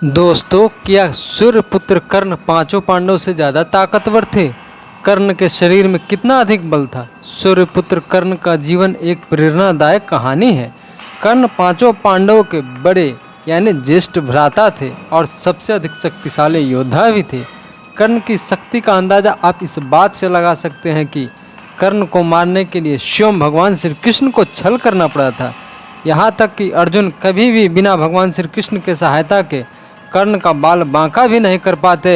दोस्तों, क्या सूर्यपुत्र कर्ण पांचों पांडवों से ज़्यादा ताकतवर थे? कर्ण के शरीर में कितना अधिक बल था? सूर्यपुत्र कर्ण का जीवन एक प्रेरणादायक कहानी है। कर्ण पांचों पांडवों के बड़े यानी ज्येष्ठ भ्राता थे और सबसे अधिक शक्तिशाली योद्धा भी थे। कर्ण की शक्ति का अंदाज़ा आप इस बात से लगा सकते हैं कि कर्ण को मारने के लिए स्वयं भगवान श्री कृष्ण को छल करना पड़ा था। यहाँ तक कि अर्जुन कभी भी बिना भगवान श्री कृष्ण के सहायता के कर्ण का बाल बांका भी नहीं कर पाते।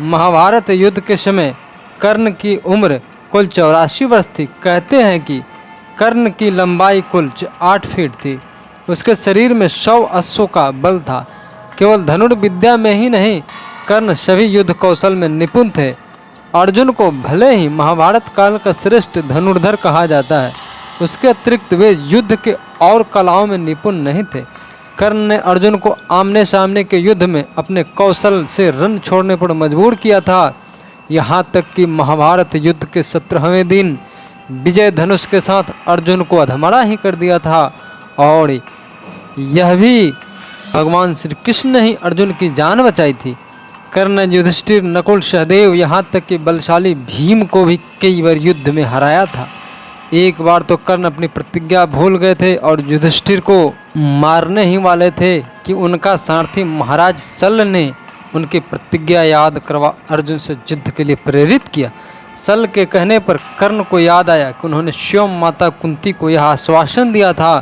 महाभारत युद्ध के समय कर्ण की उम्र कुल 84 वर्ष थी। कहते हैं कि कर्ण की लंबाई कुल 8 फीट थी। उसके शरीर में 100 अश्वों का बल था। केवल धनुर्विद्या में ही नहीं, कर्ण सभी युद्ध कौशल में निपुण थे। अर्जुन को भले ही महाभारत काल का श्रेष्ठ धनुर्धर कहा जाता है, उसके अतिरिक्त वे युद्ध के और कलाओं में निपुण नहीं थे। कर्ण ने अर्जुन को आमने सामने के युद्ध में अपने कौशल से रण छोड़ने पर मजबूर किया था। यहाँ तक कि महाभारत युद्ध के 17वें दिन विजय धनुष के साथ अर्जुन को अधमरा ही कर दिया था। और यह भी भगवान श्री कृष्ण ने ही अर्जुन की जान बचाई थी। कर्ण ने युधिष्ठिर, नकुल, सहदेव, यहाँ तक कि बलशाली भीम को भी कई बार युद्ध में हराया था। एक बार तो कर्ण अपनी प्रतिज्ञा भूल गए थे और युधिष्ठिर को मारने ही वाले थे कि उनका सारथी महाराज शल्य ने उनकी प्रतिज्ञा याद करवा अर्जुन से युद्ध के लिए प्रेरित किया। शल्य के कहने पर कर्ण को याद आया कि उन्होंने स्वयं माता कुंती को यह आश्वासन दिया था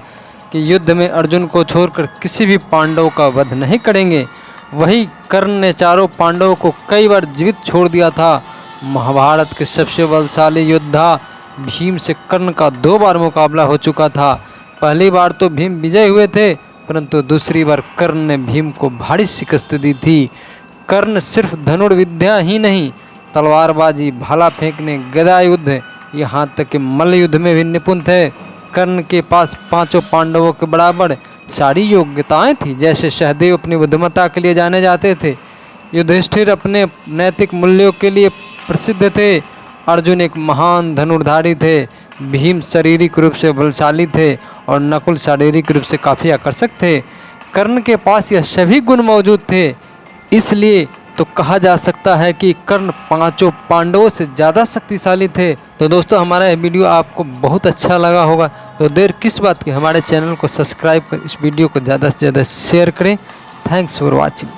कि युद्ध में अर्जुन को छोड़कर किसी भी पांडव का वध नहीं करेंगे। वही कर्ण ने चारों पांडवों को कई बार जीवित छोड़ दिया था। महाभारत के सबसे बलशाली योद्धा भीम से कर्ण का 2 बार मुकाबला हो चुका था। पहली बार तो भीम विजय हुए थे, परंतु दूसरी बार कर्ण ने भीम को भारी शिकस्त दी थी। कर्ण सिर्फ धनुर्विद्या ही नहीं, तलवारबाजी, भाला फेंकने, गदा युद्ध, यहाँ तक कि मल्ल युद्ध में भी निपुण थे। कर्ण के पास पांचों पांडवों के बराबर सारी योग्यताएं थी। जैसे सहदेव अपनी बुद्धिमत्ता के लिए जाने जाते थे, युधिष्ठिर अपने नैतिक मूल्यों के लिए प्रसिद्ध थे, अर्जुन एक महान धनुर्धारी थे, भीम शारीरिक रूप से बलशाली थे और नकुल शारीरिक रूप से काफ़ी आकर्षक थे। कर्ण के पास यह सभी गुण मौजूद थे। इसलिए तो कहा जा सकता है कि कर्ण पांचों पांडवों से ज़्यादा शक्तिशाली थे। तो दोस्तों, हमारा यह वीडियो आपको बहुत अच्छा लगा होगा, तो देर किस बात की, हमारे चैनल को सब्सक्राइब कर इस वीडियो को ज़्यादा से ज़्यादा शेयर करें। Thanks for watching.